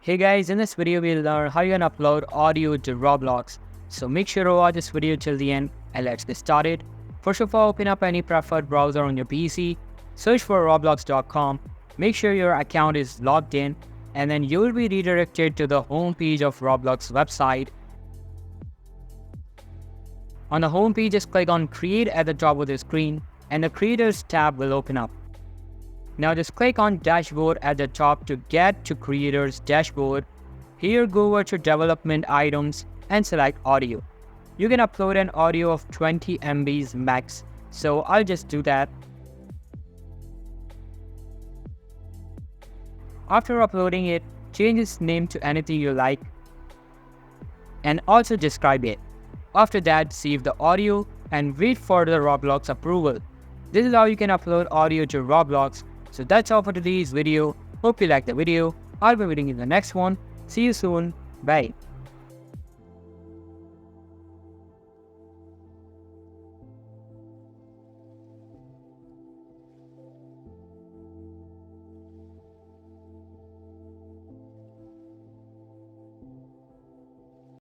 Hey guys, in this video we'll learn how you can upload audio to Roblox. So make sure to watch this video till the end and let's get started. First of all, open up any preferred browser on your PC, search for roblox.com, make sure your account is logged in, and then you will be redirected to the home page of Roblox website. On the home page, just click on Create at the top of the screen and the Creators tab will open up. Now just click on Dashboard at the top to get to Creators Dashboard. Here go over to Development Items and select Audio. You can upload an audio of 20 MBs max, so I'll just do that. After uploading it, change its name to anything you like and also describe it. After that, save the audio and wait for the Roblox approval. This is how you can upload audio to Roblox. So that's all for today's video. Hope you liked the video. I'll be waiting in the next one. See you soon. Bye.